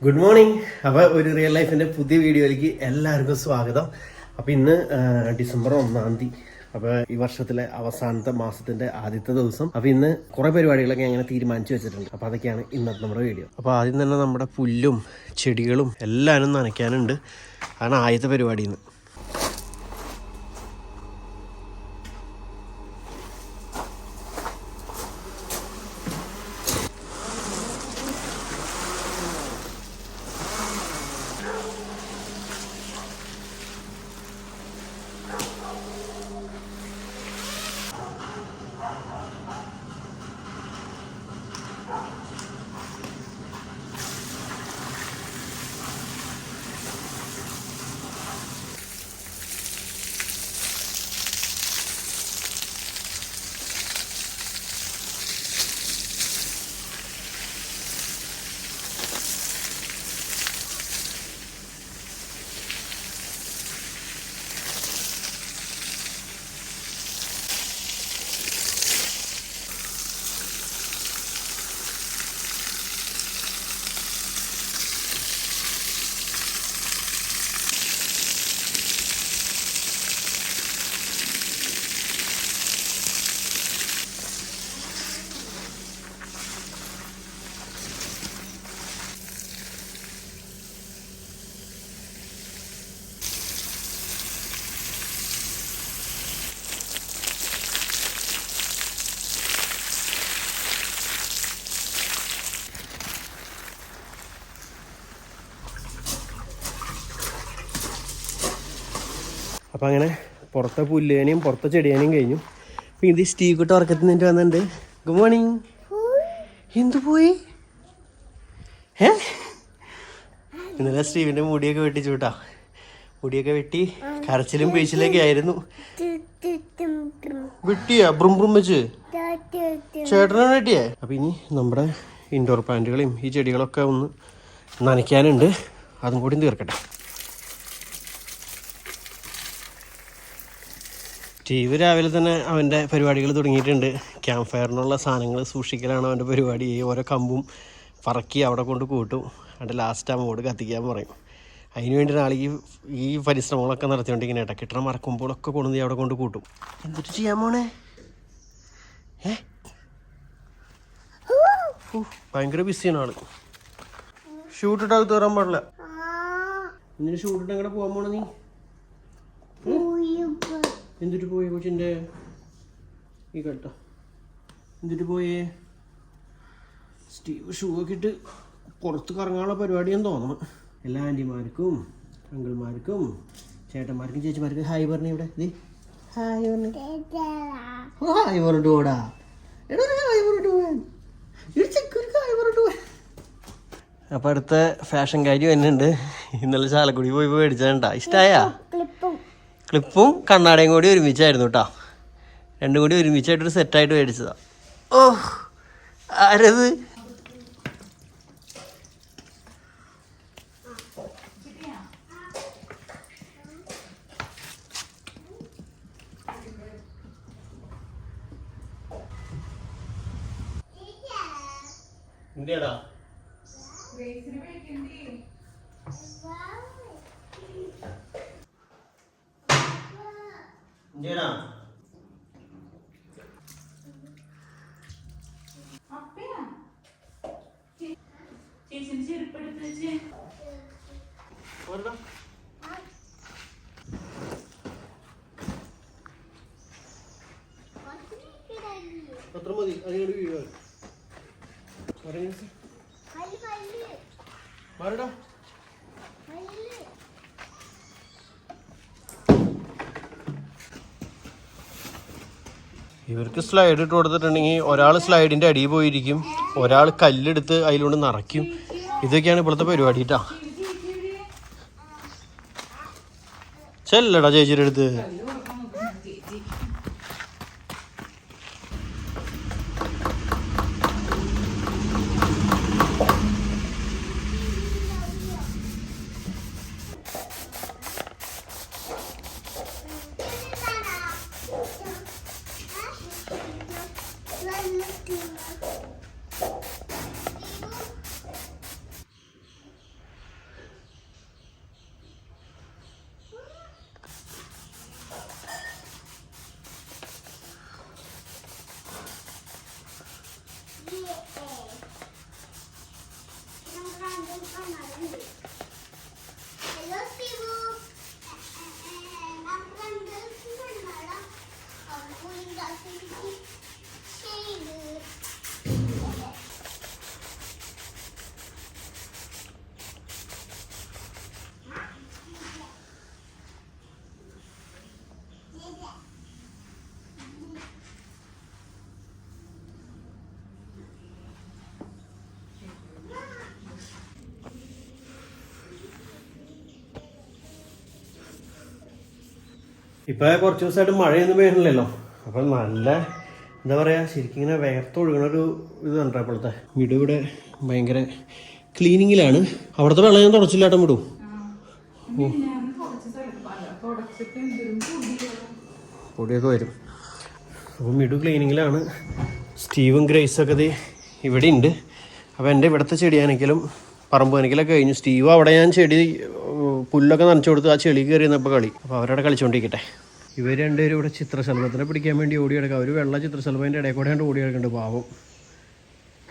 Good morning. അപ്പോൾ ഒരു real ലൈഫിൻ്റെ പുതിയ വീഡിയോയിലേക്ക് എല്ലാവർക്കും സ്വാഗതം. അപ്പോൾ ഇന്ന് ഡിസംബർ 1-ാം തീയതി. അപ്പോൾ ഈ വർഷത്തിലെ അവസാനത്തെ മാസത്തിൻ്റെ ആദ്യത്തെ ദിവസം. അപ്പോൾ ഇന്ന് കുറേ പരിപാടികളൊക്കെ അങ്ങനെ തീരുമാനിച്ചു വെച്ചിട്ടുണ്ട്. അപ്പോൾ അതൊക്കെയാണ് ഇന്നത്തെ നമ്മുടെ വീഡിയോ. അപ്പോൾ ആദ്യം തന്നെ നമ്മുടെ പുല്ലും ചെടികളും എല്ലാവരും നനയ്ക്കാനുണ്ട്. അതാണ് ആദ്യത്തെ പരിപാടി ഇന്ന്. അപ്പോൾ അങ്ങനെ പുറത്തെ പുല്ലേനെയും പുറത്തെ ചെടിയേനെയും കഴിഞ്ഞു. അപ്പോൾ ഇത് സ്റ്റീക്കുട്ട് ഉറക്കത്തിൽ നിന്നിട്ട് വന്നിട്ടുണ്ട്. Good morning. എന്തു പോയി? ഇന്നലെ സ്റ്റീവിൻ്റെ മുടിയൊക്കെ വെട്ടിച്ചു കേട്ടോ. മുടിയൊക്കെ വെട്ടി കരച്ചിലും പേച്ചിലൊക്കെ ആയിരുന്നു. വെട്ടിയാ ബ്രും ബ്രും വെച്ച് ചേട്ടനാണ് വെട്ടിയേ. അപ്പോൾ ഇനി നമ്മുടെ ഇൻഡോർ പ്ലാന്റുകളെയും ഈ ചെടികളൊക്കെ ഒന്ന് നനയ്ക്കാനുണ്ട്. അതും കൂടി തീർക്കട്ടെ. സ്റ്റീവ് രാവിലെ തന്നെ അവൻ്റെ പരിപാടികൾ തുടങ്ങിയിട്ടുണ്ട്. ക്യാമ്പ് ഫയറിനുള്ള സാധനങ്ങൾ സൂക്ഷിക്കലാണ് അവൻ്റെ പരിപാടി. ഓരോ കമ്പും പറക്കി അവിടെ കൊണ്ട് കൂട്ടും. എന്നിട്ട് ലാസ്റ്റ് ആ മോഡ് കത്തിക്കാൻ പറയും. അതിന് വേണ്ടി നാളേക്ക് ഈ പരിശ്രമങ്ങളൊക്കെ നടത്തിക്കൊണ്ടിരിക്കുന്ന ഏട്ടാ. കിട്ടണ മറക്കുമ്പോഴൊക്കെ കൊണ്ടുവന്ന് അവിടെ കൊണ്ട് കൂട്ടും. എന്നിട്ട് ചെയ്യാൻ പോണേ? ഭയങ്കര ബിസിയാണ് ആള്. ഷൂട്ടിട്ട് അത് തീറാൻ പാടില്ല. എന്നിട്ട് ഷൂട്ടിട്ട് എങ്ങനെ പോകാൻ പോണ നീ? എന്തിട്ട് പോയി കൊച്ചിൻ്റെ ഈ കേട്ടോ? എന്തിട്ട് പോയേ? സ്റ്റീവ് ഷൂ ഒക്കെ ഇട്ട് പുറത്ത് കറങ്ങാനുള്ള പരിപാടിയെന്ന് തോന്നണം. എല്ലാ ആൻറ്റിമാർക്കും അങ്കിൾമാർക്കും ചേട്ടന്മാർക്കും ചേച്ചിമാർക്കും ഹായ് പറഞ്ഞു. ഇവിടെ ഹായ് പറഞ്ഞു. ഹായ് പറഞ്ഞിട്ട് പോടാ. ഹായ് പറഞ്ഞിട്ട് പോവാൻ. ഹായ് പറഞ്ഞിട്ട് പോവാൻ. അപ്പം അടുത്ത ഫാഷൻ കാര്യം വരുന്നുണ്ട്. ഇന്നലെ ചാലക്കുടി പോയി മേടിച്ചാണ്ടാ. ഇഷ്ടമായാ? ക്ലിപ്പും കണ്ണാടയും കൂടി ഒരുമിച്ചായിരുന്നു കേട്ടോ. രണ്ടും കൂടി ഒരുമിച്ചായിട്ടൊരു സെറ്റായിട്ട് മേടിച്ചതാ. ഓ ആരത്? എന്തിയാടാ? എന്തിയാടാ? പത്ര മതി. അതിനോട് വീഴോ? മാറടാ. ഇവർക്ക് സ്ലൈഡ് ഇട്ട് കൊടുത്തിട്ടുണ്ടെങ്കിൽ ഒരാൾ സ്ലൈഡിൻ്റെ അടിയിൽ പോയിരിക്കും, ഒരാൾ കല്ലെടുത്ത് അതിലൂടെ നിറയ്ക്കും. ഇതൊക്കെയാണ് ഇപ്പോഴത്തെ പരിപാടി കേട്ടോ. ചെല്ലടാ ചേച്ചിയുടെ അടുത്ത്. ഇപ്പൊ കുറച്ച് ദിവസമായിട്ട് മഴയൊന്നും പെയ്യണില്ലല്ലോ. അപ്പൊ നല്ല എന്താ പറയാ, ശരിക്കും ഇങ്ങനെ വേർത്തൊഴുകണൊരു ഇത് കണ്ടാ ഇപ്പോഴത്തെ മിടു. ഇവിടെ ഭയങ്കര ക്ലീനിങ്ങിലാണ്. അവിടുത്തെ വെള്ളം ഞാൻ തുടച്ചില്ലാട്ടം വിടും. പൊടിയൊക്കെ വരും. അപ്പോൾ മിടു ക്ലീനിങ്ങിലാണ്. സ്റ്റീവും ഗ്രേസൊക്കെ ഇത് ഇവിടെ ഉണ്ട്. അപ്പോൾ എൻ്റെ ഇവിടുത്തെ ചെടിയാണെങ്കിലും പറമ്പ് നനയ്ക്കലൊക്കെ കഴിഞ്ഞു. സ്റ്റീവ് അവിടെ ഞാൻ ചെടി പുല്ലൊക്കെ നനച്ചു കൊടുത്ത് ആ ചെളി കയറിയെന്നപ്പോൾ കളി. അപ്പോൾ അവരവിടെ കളിച്ചുകൊണ്ടിരിക്കട്ടെ. ഇവർ രണ്ടുപേരും ഇവിടെ ചിത്രശലഭത്തിനെ പിടിക്കാൻ വേണ്ടി ഓടിയെടുക്കുക. ഒരു വെള്ള ചിത്രശലഭത്തിൻ്റെ ഇടയിൽ കൂടെ കണ്ട് ഓടിയെടുക്കുന്നുണ്ട്. പാവം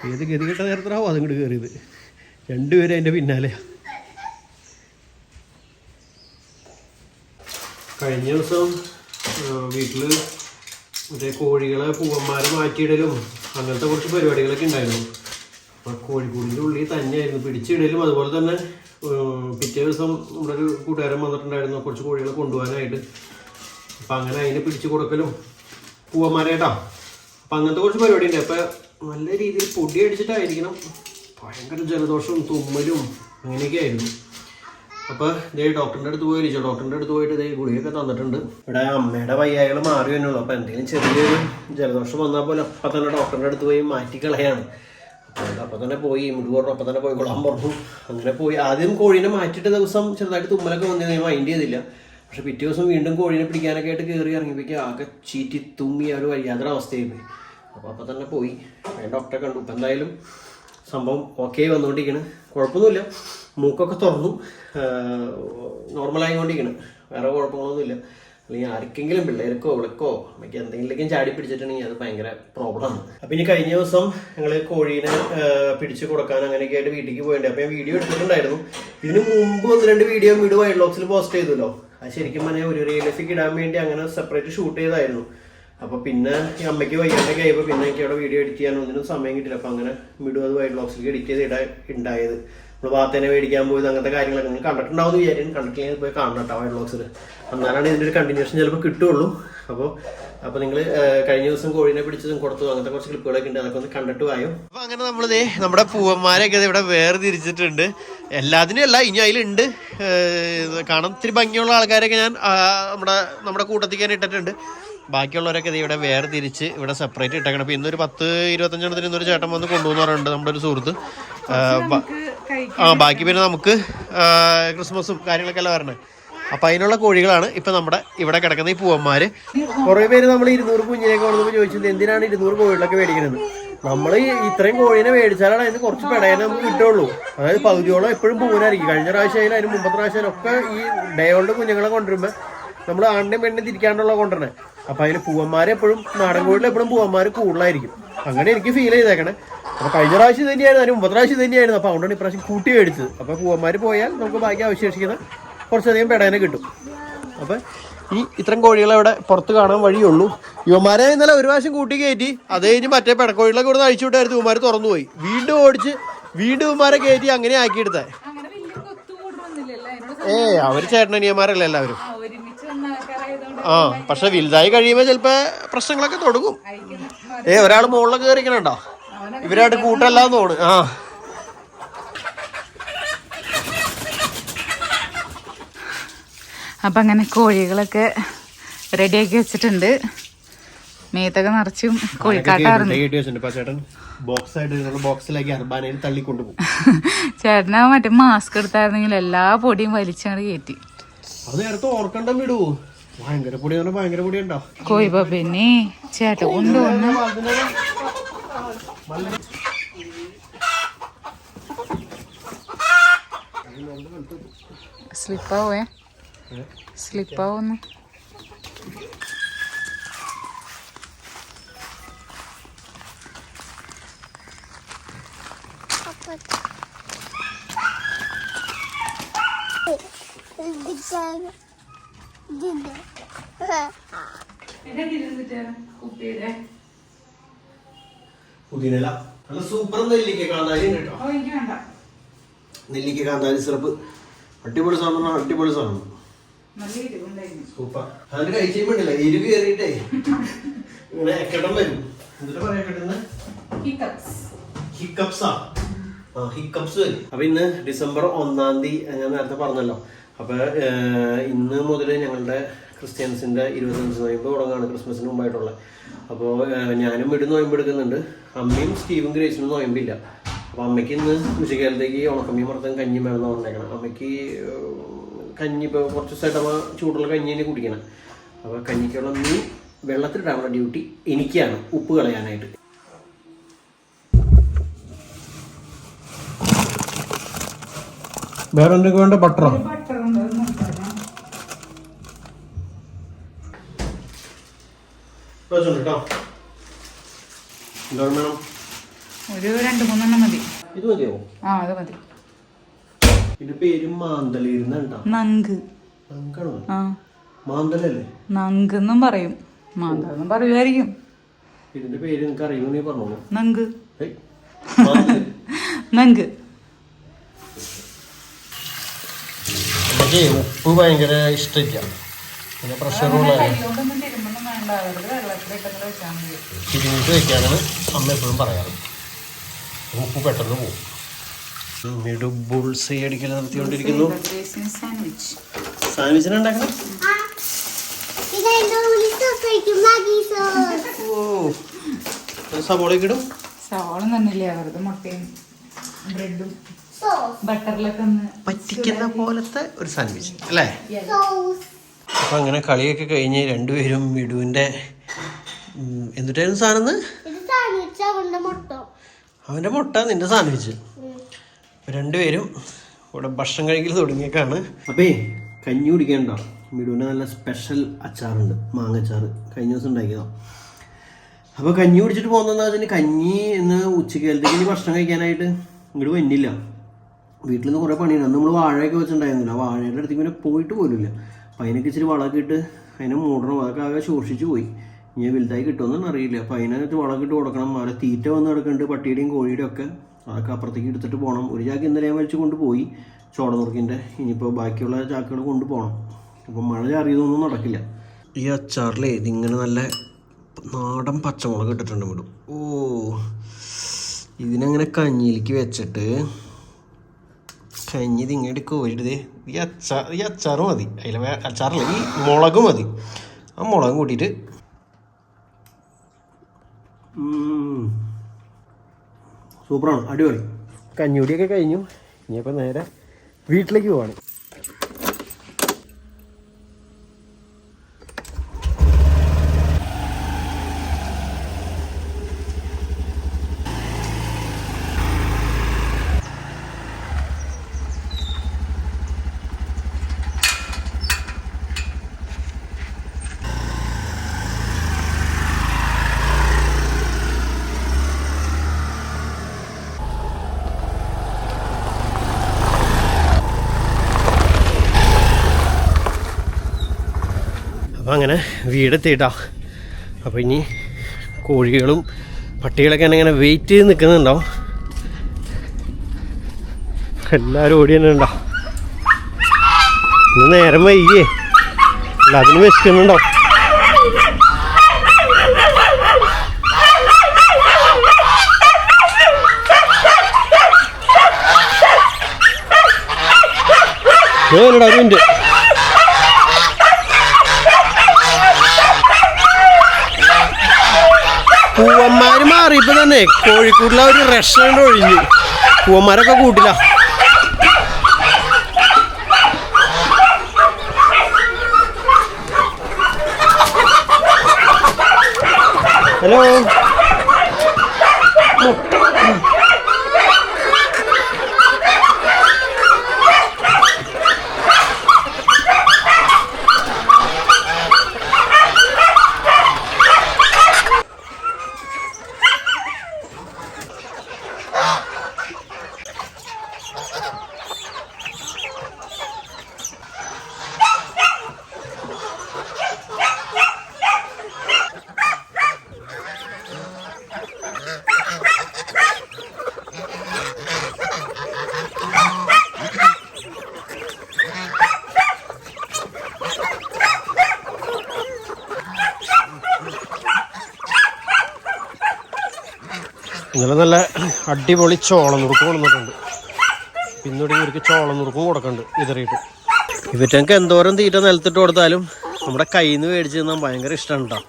ഏത് ഗതി കിട്ട നേരത്തിലാവും അതിങ്ങോട്ട് കയറിയത്. രണ്ടുപേരും അതിൻ്റെ പിന്നാലെ. കഴിഞ്ഞ ദിവസം വീട്ടിൽ മറ്റേ കോഴികളെ പൂവന്മാരെ മാറ്റിയിടലും അങ്ങനത്തെ കുറച്ച് പരിപാടികളൊക്കെ ഉണ്ടായിരുന്നു. അപ്പോൾ കോഴിക്കൂടിൻ്റെ ഉള്ളിൽ തന്നെയായിരുന്നു പിടിച്ചിടലും. അതുപോലെ തന്നെ പിറ്റേ ദിവസം നമ്മുടെ ഒരു കൂട്ടുകാരൻ വന്നിട്ടുണ്ടായിരുന്നു കുറച്ച് കോഴികളെ കൊണ്ടുപോകാനായിട്ട്. അപ്പം അങ്ങനെ അതിനെ പിടിച്ചു കൊടുക്കലും പൂവന്മാരേട്ടാ. അപ്പം അങ്ങനത്തെ കുറച്ച് പരിപാടി ഉണ്ട്. അപ്പം നല്ല രീതിയിൽ പൊടി അടിച്ചിട്ടായിരിക്കണം. ഭയങ്കര ജലദോഷവും തുമ്മലും അങ്ങനെയൊക്കെ ആയിരുന്നു. അപ്പോൾ ഇതേ ഡോക്ടറിൻ്റെ അടുത്ത് പോയി വിളിച്ചു. ഡോക്ടറിൻ്റെ അടുത്ത് പോയിട്ട് ഇതേ ഗുളികയൊക്കെ തന്നിട്ടുണ്ട്. ഇവിടെ അമ്മയുടെ വയ്യായ്കൾ മാറി തന്നെയുള്ളൂ. അപ്പോൾ എന്തെങ്കിലും ചെറിയൊരു ജലദോഷം വന്നാൽ പോലെ അപ്പം തന്നെ ഡോക്ടറിൻ്റെ അടുത്ത് പോയി മാറ്റിക്കളയാണ്. അപ്പം തന്നെ പോയി മുഴുവൻ അപ്പം തന്നെ പോയി കൊള്ളാൻ പറഞ്ഞു. അങ്ങനെ പോയി ആദ്യം കോഴീനെ മാറ്റിയിട്ട ദിവസം ചെറുതായിട്ട് തുമ്മലൊക്കെ വന്നു. ഞാൻ മൈൻഡ് ചെയ്തില്ല. പക്ഷെ പിറ്റേ ദിവസം വീണ്ടും കോഴീനെ പിടിക്കാനൊക്കെ ആയിട്ട് കയറി ഇറങ്ങിയപ്പോഴേക്കും ആകെ ചീറ്റി തുമ്മി ഒരു വയ്യാത്തൊരവസ്ഥയായി പോയി. അപ്പോൾ അപ്പം തന്നെ പോയി ഡോക്ടറെ കണ്ടു. ഇപ്പം എന്തായാലും സംഭവം ഓക്കെ വന്നുകൊണ്ടിരിക്കണം. കുഴപ്പമൊന്നുമില്ല. മൂക്കൊക്കെ തുറന്നു നോർമലായിക്കൊണ്ടിരിക്കണം. വേറെ കുഴപ്പങ്ങളൊന്നുമില്ല. അല്ലെങ്കിൽ ആർക്കെങ്കിലും പിള്ളേർക്കോ ഇവൾക്കോ അമ്മയ്ക്ക് എന്തെങ്കിലുമൊക്കെ ചാടി പിടിച്ചിട്ടുണ്ടെങ്കിൽ അത് ഭയങ്കര പ്രോബ്ലമാണ്. അപ്പം ഇനി കഴിഞ്ഞ ദിവസം ഞങ്ങൾ കോഴീനെ പിടിച്ച് കൊടുക്കാൻ അങ്ങനെയൊക്കെ ആയിട്ട് വീട്ടിലേക്ക് പോയിട്ടുണ്ട്. അപ്പം ഞാൻ വീഡിയോ എടുത്തിട്ടുണ്ടായിരുന്നു. ഇതിന് മുമ്പ് 1-2 വീഡിയോ വീഡിയോ വൈൽഡ് വ്ളോഗ്സിൽ പോസ്റ്റ് ചെയ്തല്ലോ. അത് ശരിക്കും പറഞ്ഞാൽ ഒരു റിയലിസ്റ്റിക് ഇടാൻ വേണ്ടി അങ്ങനെ സെപ്പറേറ്റ് ഷൂട്ട് ചെയ്തായിരുന്നു. അപ്പോൾ പിന്നെ ഈ അമ്മയ്ക്ക് വയ്യാണ്ടൊക്കെ ആയപ്പോൾ പിന്നെ എനിക്ക് അവിടെ വീഡിയോ എഡിറ്റ് ചെയ്യാൻ ഒന്നിനും സമയം കിട്ടില്ല. അപ്പോൾ അങ്ങനെ വീഡിയോ അത് വൈൽഡ് വ്ളോഗ്സിലേക്ക് എഡിറ്റ് ചെയ്ത് ഉണ്ടായത്. നമ്മൾ വാത്തേനെ മേടിക്കാൻ പോയത് അങ്ങനത്തെ കാര്യങ്ങളൊക്കെ നിങ്ങൾ കണ്ടിട്ടുണ്ടാവുമെന്ന് വിചാരിക്കും. കണ്ടിട്ടില്ലെങ്കിൽ പോയി കാണണം കേട്ടോ വൈൽഡ് വ്ളോഗ്സിൽ. എന്നാലാണ് ഇതിൻ്റെ ഒരു കണ്ടിന്യൂഷൻ ചിലപ്പോൾ കിട്ടുള്ളൂ. അപ്പോൾ നിങ്ങൾ കഴിഞ്ഞ ദിവസം കോഴീനെ പിടിച്ചതും കൊടുത്തു അങ്ങനത്തെ കുറച്ച് ക്ലിപ്പുകളൊക്കെ ഉണ്ട്. അതൊക്കെ ഒന്ന് കണ്ടിട്ട് വായോ. അപ്പോൾ അങ്ങനെ നമ്മളിതേ നമ്മുടെ പൂവന്മാരെയൊക്കെ ഇവിടെ വേർതിരിച്ചിട്ടുണ്ട്. എല്ലാത്തിനും അല്ല, ഇനി അതിലുണ്ട്. കാണാൻ ഇത്തിരി ഭംഗിയുള്ള ആൾക്കാരൊക്കെ ഞാൻ നമ്മുടെ കൂട്ടത്തിൽ ഞാൻ ഇട്ടിട്ടുണ്ട്. ബാക്കിയുള്ളവരൊക്കെ ഇത് ഇവിടെ വേർതിരിച്ച് ഇവിടെ സെപ്പറേറ്റ് ഇട്ടേക്കണം. അപ്പോൾ ഇന്നൊരു 10-25 എണ്ണത്തിന് ഇന്നൊരു ചേട്ടൻ വന്ന് കൊണ്ടുപോകുന്നവരുണ്ട് നമ്മുടെ ഒരു സുഹൃത്ത്. ബാക്കി പിന്നെ നമുക്ക് ക്രിസ്മസും കാര്യങ്ങളൊക്കെ അല്ല വരണേ. അപ്പം അതിനുള്ള കോഴികളാണ് ഇപ്പം നമ്മുടെ ഇവിടെ കിടക്കുന്ന ഈ പൂവന്മാർ. കുറേ പേര് നമ്മൾ 200 കുഞ്ഞിനെയൊക്കെ വന്നപ്പോൾ ചോദിച്ചത് എന്തിനാണ് 200 കോഴികളൊക്കെ മേടിക്കുന്നത്. നമ്മൾ ഇത്രയും കോഴീനെ മേടിച്ചാലാണ് അതിന് കുറച്ച് പെടേനെ നമുക്ക് കിട്ടുള്ളൂ. അതായത് പകുതിയോളം എപ്പോഴും പൂവനായിരിക്കും. കഴിഞ്ഞ പ്രാവശ്യം അതിന് മുമ്പത്തെ പ്രാവശ്യം ഒക്കെ ഈ ഡേ ഓൾഡ് കുഞ്ഞുങ്ങളെ കൊണ്ടുവരുമ്പോൾ നമ്മൾ ആണിനെയും പെണ്ണിനെയും തിരിക്കാണ്ടുള്ള കൊണ്ടുവരണേ. അപ്പം അതിന് പൂവന്മാർ എപ്പോഴും നാടൻ കോഴിയിൽ എപ്പോഴും പൂവന്മാർ കൂടുതലായിരിക്കും. അങ്ങനെ എനിക്ക് ഫീൽ ചെയ്തേക്കണേ. അപ്പോൾ കഴിഞ്ഞ പ്രാവശ്യം തന്നെയായിരുന്നു, അതിന് മുമ്പത്തെ പ്രാവശ്യം തന്നെയായിരുന്നു. അപ്പോൾ അതുകൊണ്ടാണ് ഇപ്രാവശ്യം കൂട്ടി മേടിച്ചത്. അപ്പോൾ പൂവന്മാർ പോയാൽ നമുക്ക് ബാക്കി അവശേഷിക്കുന്ന കുറച്ചധികം പെടേനെ കിട്ടും. അപ്പം ഈ ഇത്തരം കോഴികളെ ഇവിടെ പുറത്ത് കാണാൻ വഴിയുള്ളൂ. യുവമാരെ ഇന്നലെ ഒരു പ്രാവശ്യം കൂട്ടി കയറ്റി. അത് കഴിഞ്ഞ് മറ്റേ പെടക്കോഴികളൊക്കെ ഇവിടെ അഴിച്ചു വിട്ടായിരുന്നു. യുവമാർ തുറന്നു പോയി. വീണ്ടും ഓടിച്ച് വീണ്ടും യുവമാരെ കയറ്റി അങ്ങനെ ആക്കിയെടുത്തേ. അവർ ചേട്ടനിയന്മാരല്ലേ എല്ലാവരും. പക്ഷെ വലുതായി കഴിയുമ്പോൾ ചിലപ്പോ പ്രശ്നങ്ങളൊക്കെ തുടങ്ങും. ഒരാൾ മുകളിലൊക്കെ കയറിക്കണുണ്ടോ? ഇവരായിട്ട് കൂട്ടല്ലാന്ന് തോന്നുന്നു. അപ്പം അങ്ങനെ കോഴികളൊക്കെ റെഡിയാക്കി വെച്ചിട്ടുണ്ട്. മേത്തൊക്കെ നിറച്ചും കോഴിക്കാട്ടാറുണ്ട്. ചേട്ടനാ മറ്റേ മാസ്ക് എടുത്തായിരുന്നെങ്കിൽ എല്ലാ പൊടിയും വലിച്ചങ്ങോട്ട് കയറ്റി. കോഴിപ്പ പിന്നെ ചേട്ടൻ കൊണ്ടുവന്ന് സ്ലിപ്പാവുന്നു. പുതിനല നല്ല സൂപ്പർ നെല്ലിക്ക കാന്താരി കേട്ടോ. നെല്ലിക്ക കാന്താരി സിറപ്പ് അടിപൊളി സാധനം, അടിപൊളി സാധനം, സൂപ്പർ. അതിന്റെ കഴിച്ചു വേണ്ടില്ല, എരിവ് കയറിയിട്ടേ ഇങ്ങനെ എക്കടം വരും. എന്നിട്ട് പറയാ കിട്ടുന്ന ഹിക്കപ്സാ, ഹിക്കപ്സ് വരും. അപ്പൊ ഇന്ന് ഡിസംബർ 1-ാം തീയതി ഞാൻ നേരത്തെ പറഞ്ഞല്ലോ. അപ്പൊ ഇന്ന് മുതൽ ഞങ്ങളുടെ ക്രിസ്ത്യൻസിന്റെ 25 നോയമ്പ് തുടങ്ങാണ്, ക്രിസ്മസിന് മുമ്പായിട്ടുള്ള. അപ്പോൾ ഞാനും വീട്ടിൽ നോയമ്പ് എടുക്കുന്നുണ്ട്. അമ്മയും സ്റ്റീവും ഗ്രേസിനും നോയമ്പില്ല. അപ്പോൾ അമ്മയ്ക്ക് ഇന്ന് ഉച്ചക്കാലത്തേക്ക് ഉണക്കമ്മീൻ വറുത്തും കഞ്ഞിയും വേണമെന്ന് പറഞ്ഞേക്കണം. അമ്മയ്ക്ക് കഞ്ഞി ഇപ്പോൾ കുറച്ച് ദിവസമായിട്ട് അമ്മ ചൂടുള്ള കഞ്ഞി തന്നെ കുടിക്കണം. അപ്പോൾ കഞ്ഞിക്കുള്ള മീൻ വെള്ളത്തിലിടാനുള്ള ഡ്യൂട്ടി എനിക്കാണ്, ഉപ്പ് കളയാനായിട്ട്. വേറെ എന്തൊക്കെ വേണ്ട? ബട്ടറോ? കേട്ടോ, എന്താ വേണം? ഒരു 2-3 മതി. ഇത് മതിയോ? ആ, അത് മതി. ഇതിന്റെ പേര് മാന്തളിരുന്നുണ്ടോ? നങ്ക്. നങ്കാണോ? ആ, മാന്തലല്ലേ? നങ്കെന്നും പറയും, മാന്തലെന്നും പറയുമായിരിക്കും. ഇതിന്റെ പേര് നിനക്ക് അറിയുമോ? നീ പറഞ്ഞോളൂ. നങ്ക്. നങ്ക്. ഉപ്പ് ഭയങ്കര ഇഷ്ടമില്ല, പിന്നെ പ്രഷറുള്ള തിരിഞ്ഞിട്ട് വെക്കാനാണ് അമ്മ എപ്പോഴും പറയാറ്. ഉപ്പ് പെട്ടെന്ന് പോകും. ബുൾസൈ അടിക്കൽ നടത്തിക്കൊണ്ടിരിക്കുന്നു. സാൻഡ്വിച്ചിന് ഉണ്ടാക്കണം. സവോളയൊക്കെ ഇടും. സവാള തന്നെയല്ലേ, വെറുതെ മുട്ടയും ബ്രെഡും ബട്ടറിലൊക്കെ ഒന്ന് പറ്റിക്കുന്ന പോലത്തെ ഒരു സാൻഡ്വിച്ച് അല്ലേ? അപ്പൊ അങ്ങനെ കളിയൊക്കെ കഴിഞ്ഞ് രണ്ടുപേരും മിടുവിന്റെ എന്തിട്ടായിരുന്നു സാധനം? അവന്റെ മുട്ട, നിന്റെ സാൻഡ്വിച്ച്. രണ്ടുപേരും ഇവിടെ ഭക്ഷണം കഴിക്കൽ തുടങ്ങിയേക്കാണ്. അപ്പേ കഞ്ഞി കുടിക്കണ്ടോ? മിടുവിൻ്റെ നല്ല സ്പെഷ്യൽ അച്ചാറുണ്ട്, മാങ്ങച്ചാറ്. കഴിഞ്ഞ ദിവസം ഉണ്ടാക്കിയതോ. അപ്പോൾ കഞ്ഞി കുടിച്ചിട്ട് പോകുന്നതെന്ന് വെച്ചാൽ കഞ്ഞി ഇന്ന് ഉച്ചക്കാലത്തേക്ക് ഇനി ഭക്ഷണം കഴിക്കാനായിട്ട് ഇങ്ങോട്ട് വന്നില്ല. വീട്ടിൽ നിന്ന് കുറേ പണിയാണ്. അന്ന് നമ്മൾ വാഴയൊക്കെ വെച്ചിട്ടുണ്ടായിരുന്നില്ല. വാഴയുടെ അടുത്തേക്ക് പിന്നെ പോയിട്ട് പോലുമില്ല. അപ്പം അതിനൊക്കെ ഇച്ചിരി വളമൊക്കെ ഇട്ട് അതിനെ മൂടണം. അതൊക്കെ ആകെ ശോഷിച്ച് പോയി. ഇനി വലുതായി കിട്ടുമെന്നൊന്നും അറിയില്ല. അപ്പം അതിനകത്ത് വളമൊക്കെ ഇട്ട് കൊടുക്കണം. അവിടെ തീറ്റ വന്ന് കിടക്കുന്നുണ്ട്, പട്ടിയുടെയും കോഴിയുടെയും ഒക്കെ. അതൊക്കെ അപ്പുറത്തേക്ക് എടുത്തിട്ട് പോകണം. ഒരു ചാക്ക് ഇന്നലെ ഞാൻ വലിച്ച് കൊണ്ടുപോയി, ചോടനുറുക്കിൻ്റെ. ഇനിയിപ്പോൾ ബാക്കിയുള്ള ചാക്കുകൾ കൊണ്ടുപോകണം. അപ്പം മഴ ചാറിയതൊന്നും നടക്കില്ല. ഈ അച്ചാറിലേ ഇതിങ്ങനെ നല്ല നാടൻ പച്ചമുളക് ഇട്ടിട്ടുണ്ട് വിടും. ഓ, ഇതിനങ്ങനെ കഞ്ഞിയിലേക്ക് വെച്ചിട്ട് കഞ്ഞി ഇതിങ്ങോട്ട് കോരിടുതേ. ഈ അച്ചാറ് മതി, അതിൽ അച്ചാറില്ല, ഈ മുളക് മതി. ആ മുളകും കൂട്ടിയിട്ട് സൂപ്പറാണ്, അടിപൊളി. കഞ്ഞിയൂടിയൊക്കെ കഴിഞ്ഞു. ഇനിയിപ്പോൾ നേരെ വീട്ടിലേക്ക് പോവാണ്. അപ്പോൾ അങ്ങനെ വീടെത്തിയിട്ടാ. അപ്പോൾ ഇനി കോഴികളും പട്ടികളൊക്കെ ഇങ്ങനെ വെയിറ്റ് ചെയ്ത് നിൽക്കുന്നുണ്ടാവും. എല്ലാവരും ഓടി തന്നെ ഉണ്ടാവും. ഇന്ന് നേരം വൈകിയേ, എല്ലാത്തിനും വെച്ചിട്ടുണ്ടാവും. ഒരു മിനിറ്റ്. പൂവന്മാര് മാറിയപ്പോ തന്നെ കോഴിക്കോടിലെ ഒരു റെസ്റ്റോറന്റ് ഒഴിഞ്ഞു. പൂവന്മാരൊക്കെ കൂട്ടില്ല. ഹലോ, ഇന്നലെ നല്ല അടിപൊളി ചോളം നുറുക്ക് കൊണ്ടുവന്നിട്ടുണ്ട്. പിന്നീട് ഇവർക്ക് ചോളം നുറുക്കും കൊടുക്കുന്നുണ്ട് വിതറിയിട്ട്. ഇവറ്റങ്ങൾക്ക് എന്തോരം തീറ്റ നിലത്തിട്ട് കൊടുത്താലും നമ്മുടെ കയ്യിൽ നിന്ന് മേടിച്ച് തിന്നാൻ ഭയങ്കര ഇഷ്ടമാണ് കേട്ടോ.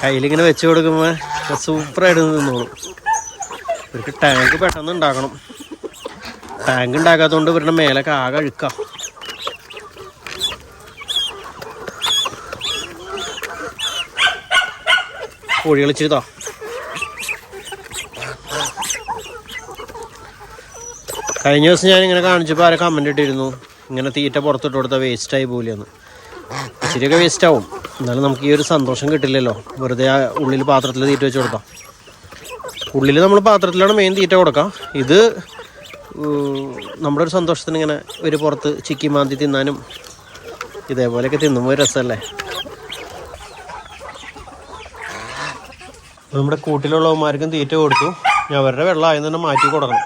കയ്യിലിങ്ങനെ വെച്ച് കൊടുക്കുമ്പോൾ സൂപ്പറായിട്ട് നിന്നോളും. ഇവർക്ക് ടാങ്ക് പെട്ടെന്ന് ഉണ്ടാക്കണം. ടാങ്ക് ഉണ്ടാക്കാത്തതുകൊണ്ട് ഇവരുടെ മേലൊക്കെ ആകെ അഴുക്കാം. കോഴി കളിച്ചിരുതാ. കഴിഞ്ഞ ദിവസം ഞാനിങ്ങനെ കാണിച്ചപ്പോൾ ആരെ കമൻറ്റ് ഇട്ടിരുന്നു, ഇങ്ങനെ തീറ്റ പുറത്തിട്ട് കൊടുത്താൽ വേസ്റ്റായി പോലെയെന്ന്. ഇച്ചിരിയൊക്കെ വേസ്റ്റാവും, എന്നാലും നമുക്ക് ഈ ഒരു സന്തോഷം കിട്ടില്ലല്ലോ വെറുതെ ആ ഉള്ളിൽ പാത്രത്തിൽ തീറ്റ വെച്ച് കൊടുക്കാം. ഉള്ളിൽ നമ്മൾ പാത്രത്തിലാണ് മെയിൻ തീറ്റ കൊടുക്കാം. ഇത് നമ്മുടെ ഒരു സന്തോഷത്തിന് ഇങ്ങനെ ഒരു പുറത്ത് ചിക്കി മാന്തി തിന്നാനും ഇതേപോലെയൊക്കെ തിന്നുമ്പോൾ രസമല്ലേ. നമ്മുടെ കൂട്ടിലുള്ളവന്മാർക്കും തീറ്റ കൊടുത്തു. ഞാൻ അവരുടെ വെള്ളം ആദ്യം തന്നെ മാറ്റി കൊടുക്കണം.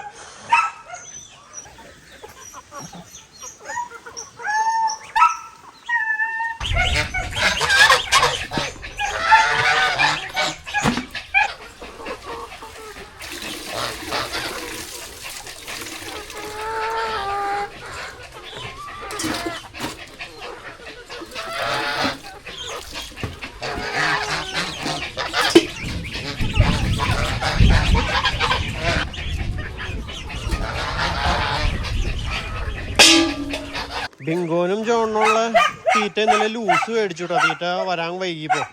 ബിങ്കോനും ജോണിനുള്ള തീറ്റ ഇന്നലെ ലൂസ് മേടിച്ചു കേട്ടോ. തീറ്റ വരാൻ വൈകിപ്പോ.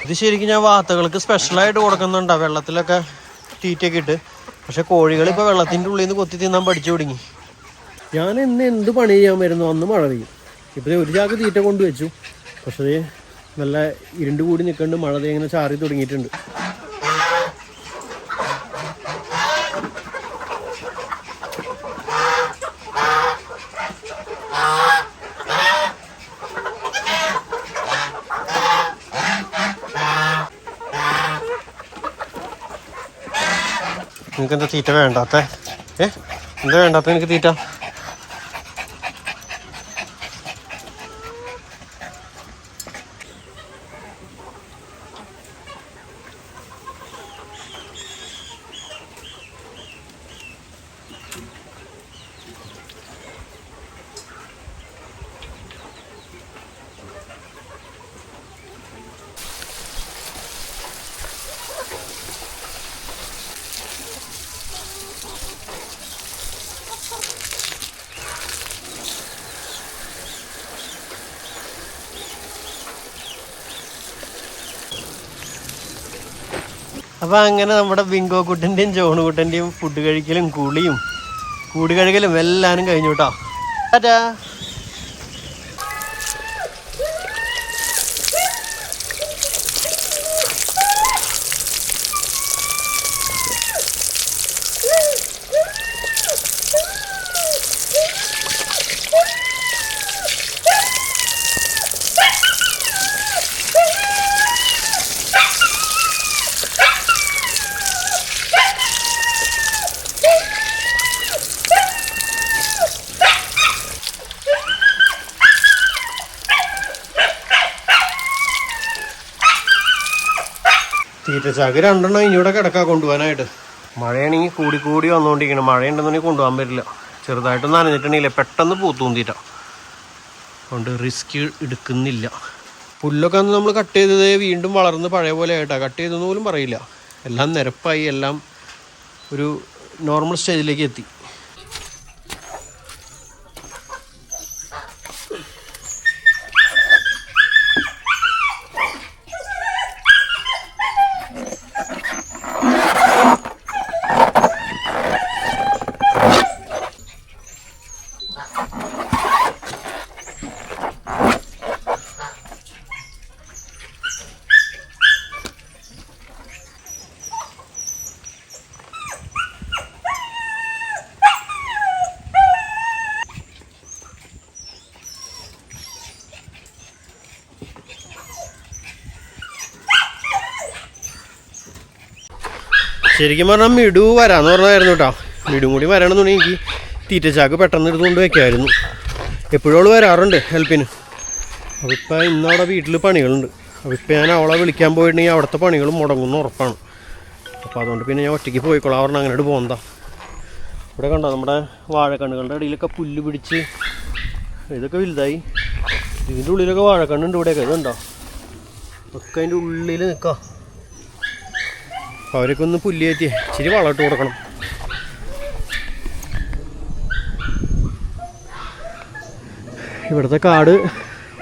ഇത് ശരിക്കും ഞാൻ വാത്തകൾക്ക് സ്പെഷ്യലായിട്ട് കൊടുക്കുന്നുണ്ടാ വെള്ളത്തിലൊക്കെ തീറ്റയൊക്കെ ഇട്ട്. പക്ഷെ കോഴികൾ ഇപ്പോൾ വെള്ളത്തിൻ്റെ ഉള്ളിൽ നിന്ന് കൊത്തി തിന്നാൻ പഠിച്ചു തുടങ്ങി. ഞാൻ ഇന്ന് എന്ത് പണി ചെയ്യാൻ വരുന്നു അന്ന് മഴ പെയ്യും. ഇപ്പോൾ ഒരു ചാക്ക് തീറ്റ കൊണ്ടുവച്ചു. പക്ഷേ നല്ല ഇരുണ്ട് കൂടി നിൽക്കുന്നുണ്ട്. മഴ ഇങ്ങനെ ചാറി തുടങ്ങിയിട്ടുണ്ട്. നിനക്ക് എന്താ തീറ്റ വേണ്ടാത്ത? എന്താ വേണ്ടാത്ത എനിക്ക് തീറ്റ? അപ്പോൾ അങ്ങനെ നമ്മുടെ ബിങ്കോ കുട്ടൻ്റെയും ജോണു കുട്ടൻ്റെയും ഫുഡ് കഴിക്കലും കുളിയും കൂടി കഴിക്കലും എല്ലാവരും കഴിഞ്ഞു കേട്ടോ. ടാറ്റാ. തീറ്റച്ചാക്ക് രണ്ടെണ്ണം ഇനിയൂടെ കിടക്കാൻ കൊണ്ടുപോകാനായിട്ട്. മഴയാണെങ്കിൽ കൂടി വന്നുകൊണ്ടിരിക്കണം. മഴയുണ്ടെന്നുണ്ടെങ്കിൽ കൊണ്ടുപോകാൻ പറ്റില്ല. ചെറുതായിട്ട് നനഞ്ഞിട്ടുണ്ടെങ്കിലേ പെട്ടെന്ന് പൂത്തും തീറ്റ. അതുകൊണ്ട് റിസ്ക് എടുക്കുന്നില്ല. പുല്ലൊക്കെ അന്ന് നമ്മൾ കട്ട് ചെയ്തത് വീണ്ടും വളർന്ന് പഴയ പോലെ ആയിട്ടാണ്. കട്ട് ചെയ്തെന്ന് പോലും പറയില്ല. എല്ലാം നിരപ്പായി, എല്ലാം ഒരു നോർമൽ സ്റ്റേജിലേക്ക് എത്തി. ശരിക്കും പറഞ്ഞാൽ മിടു വരാമെന്ന് പറഞ്ഞായിരുന്നു കേട്ടോ. മിടും കൂടി വരണമെന്നുണ്ടെങ്കിൽ എനിക്ക് തീറ്റച്ചാക്ക് പെട്ടെന്ന് എടുത്തുകൊണ്ട് വയ്ക്കാമായിരുന്നു. എപ്പോഴും അവൾ വരാറുണ്ട് ഹെൽപ്പിന്. അപ്പോൾ ഇപ്പം ഇന്നവിടെ വീട്ടിൽ പണികളുണ്ട്. അപ്പോൾ ഇപ്പം ഞാൻ അവളെ വിളിക്കാൻ പോയിട്ടുണ്ടെങ്കിൽ അവിടുത്തെ പണികൾ മുടങ്ങുന്ന ഉറപ്പാണ്. അപ്പോൾ അതുകൊണ്ട് പിന്നെ ഞാൻ ഒറ്റയ്ക്ക് പോയിക്കോളാം പറഞ്ഞാൽ അങ്ങോട്ട് പോകുന്നതാ. ഇവിടെ കണ്ടോ നമ്മുടെ വാഴക്കണ്ണുകളുടെ ഇടയിലൊക്കെ പുല്ല് പിടിച്ച് ഇതൊക്കെ വലുതായി. ഇതിൻ്റെ ഉള്ളിലൊക്കെ വാഴക്കണ്ണുണ്ട് ഇവിടെയൊക്കെ. ഇതുണ്ടോ ഒക്കെ അതിൻ്റെ ഉള്ളിൽ നിൽക്കാം. അപ്പോൾ അവരൊക്കെ ഒന്ന് പുല്ല് കയറ്റി ഇച്ചിരി വളമിട്ട് കൊടുക്കണം. ഇവിടുത്തെ കാട്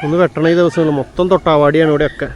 ഒന്ന് വെട്ടണ ഈ ദിവസങ്ങൾ മൊത്തം തൊട്ടാവാടിയാണ് ഇവിടെയൊക്കെ.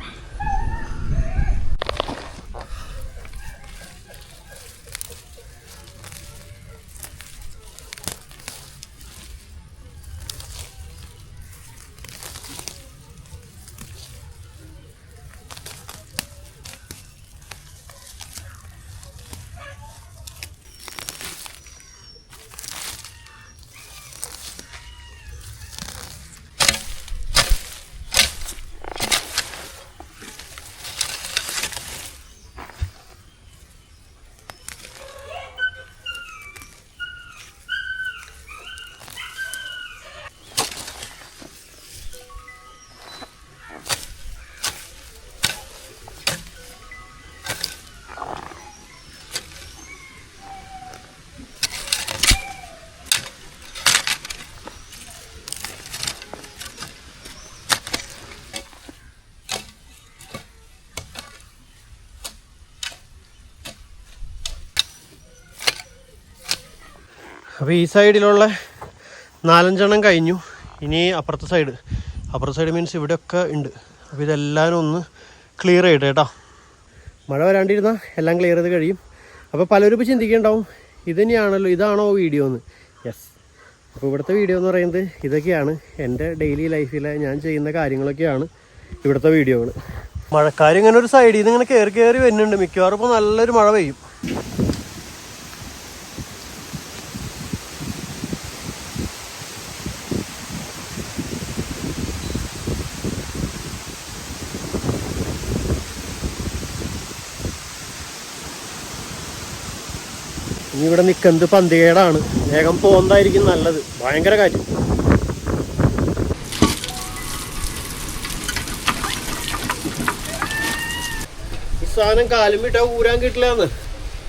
അപ്പോൾ ഈ സൈഡിലുള്ള 4-5 കഴിഞ്ഞു. ഇനി അപ്പുറത്തെ സൈഡ് മീൻസ് ഇവിടെയൊക്കെ ഉണ്ട്. അപ്പോൾ ഇതെല്ലാവരും ഒന്ന് ക്ലിയർ ചെയ്യട്ടെ കേട്ടോ. മഴ വരാണ്ടിരുന്നാൽ എല്ലാം ക്ലിയർ ചെയ്ത് കഴിയും. അപ്പോൾ പലരും ഇപ്പോൾ ചിന്തിക്കേണ്ടാവും ഇത് തന്നെയാണല്ലോ, ഇതാണോ വീഡിയോ എന്ന്. യെസ്. അപ്പോൾ ഇവിടുത്തെ വീഡിയോ എന്ന് പറയുന്നത് ഇതൊക്കെയാണ്. എൻ്റെ ഡെയിലി ലൈഫിലെ ഞാൻ ചെയ്യുന്ന കാര്യങ്ങളൊക്കെയാണ് ഇവിടുത്തെ വീഡിയോകൾ. മഴക്കാർ ഇങ്ങനെ ഒരു സൈഡിൽ നിന്ന് ഇങ്ങനെ കയറി വരുന്നുണ്ട്. മിക്കവാറും ഇപ്പോൾ നല്ലൊരു മഴ പെയ്യും. ഇനി ഇവിടെ നിൽക്കുന്നത് പന്തികേടാണ്. വേഗം പോകുന്നതായിരിക്കും നല്ലത്. ഭയങ്കര കാറ്റ്. ഈ സാധനം കാലും വിട്ടാൽ ഊരാൻ കിട്ടില്ലാന്ന്.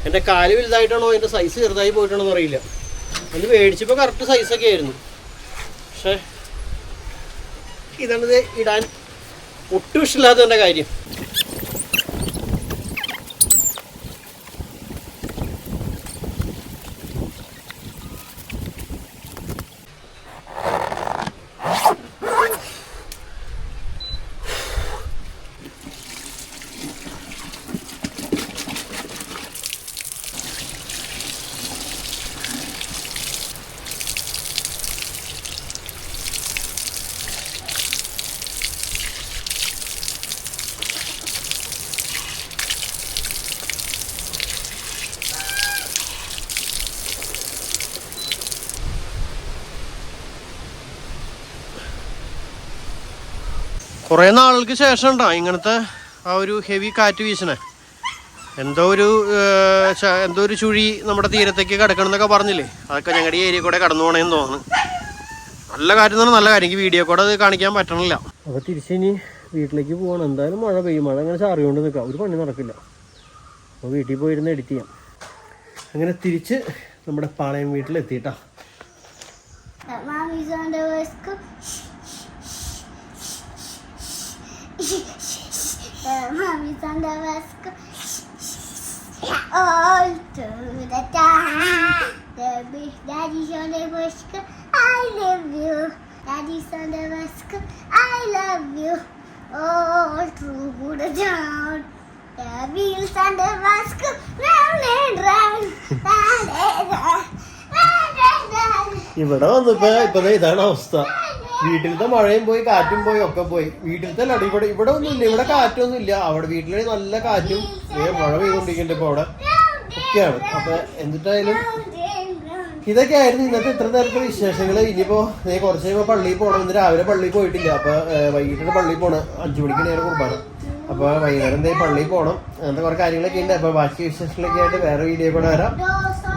എൻ്റെ കാല് വലുതായിട്ടാണോ എൻ്റെ സൈസ് ചെറുതായി പോയിട്ടാണോ അറിയില്ല. അത് മേടിച്ചപ്പോൾ കറക്റ്റ് സൈസൊക്കെ ആയിരുന്നു. പക്ഷേ ഇതാണിത് ഇടാൻ ഒട്ടും ഇഷ്ടമില്ലാത്തതിൻ്റെ കാര്യം. കുറേ നാളുകൾക്ക് ശേഷം ഉണ്ടോ ഇങ്ങനത്തെ ആ ഒരു ഹെവി കാറ്റ് വീശണേ. എന്തോ ഒരു ചുഴി നമ്മുടെ തീരത്തേക്ക് കിടക്കണം എന്നൊക്കെ പറഞ്ഞില്ലേ, അതൊക്കെ ഞങ്ങളുടെ ഈ ഏരിയ കൂടെ കടന്നു പോകണേന്ന് തോന്നുന്നു. നല്ല കാര്യം എന്ന് പറഞ്ഞാൽ നല്ല കാര്യം. എനിക്ക് വീഡിയോ കൂടെ അത് കാണിക്കാൻ പറ്റണില്ല. അപ്പോൾ തിരിച്ചിനി വീട്ടിലേക്ക് പോകണം. എന്തായാലും മഴ പെയ്യും. മഴ അങ്ങനെ ചാറിയോണ്ട് നിൽക്കാം. ഒരു പണി നടക്കില്ല. അപ്പോൾ വീട്ടിൽ പോയിരുന്ന് എഡിറ്റ് ചെയ്യാം. അങ്ങനെ തിരിച്ച് നമ്മുടെ പാളയം വീട്ടിലെത്തിയിട്ടാ. Mommy's on the bus all through the time. Daddy's on the bus. I love you. Daddy's on the bus. I love you. All through the town. The wheels on the bus round and round. ഇവിടെ വന്നപ്പോ ഇതാണ് അവസ്ഥ. വീട്ടിലത്തെ മഴയും പോയി കാറ്റും പോയി ഒക്കെ പോയി. വീട്ടിലത്തെ അല്ല, ഇവിടെ ഒന്നുമില്ല. ഇവിടെ കാറ്റൊന്നും ഇല്ല. അവിടെ വീട്ടിലെ നല്ല കാറ്റും മഴ പെയ്തുകൊണ്ടിരിക്കുന്നുണ്ട് ഇപ്പോൾ അവിടെ ഒക്കെയാണ്. അപ്പൊ എന്നിട്ടായാലും ഇതൊക്കെ ആയിരുന്നു ഇന്നത്തെ ഇത്ര നേരത്തെ വിശേഷങ്ങൾ. ഇനിയിപ്പോ കുറച്ച് കഴിയുമ്പോൾ പള്ളിയിൽ പോകണം. ഇന്ന് രാവിലെ പള്ളിയിൽ പോയിട്ടില്ല. അപ്പൊ വൈകിട്ടാണ് പള്ളിയിൽ പോകണം. 5 മണിക്ക് നേരെ കുർബാന. അപ്പൊ വൈകുന്നേരം പള്ളിയിൽ പോകണം. അങ്ങനത്തെ കുറെ കാര്യങ്ങളൊക്കെ ഉണ്ട്. അപ്പൊ ബാക്കി വിശേഷങ്ങളൊക്കെ ആയിട്ട് വേറെ വീഡിയോ കൂടെ വരാം.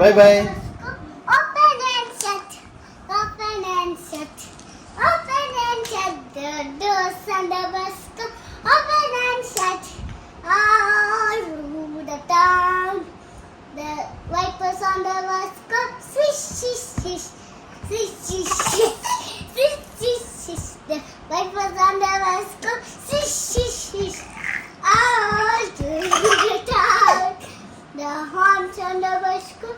Bye bye. The doors on the bus go open and shut all through the town. The wipers on the bus go swish, swish, swish, swish, swish, swish, swish, swish. The wipers on the bus go swish, swish, swish, all through the town. The horns on the bus go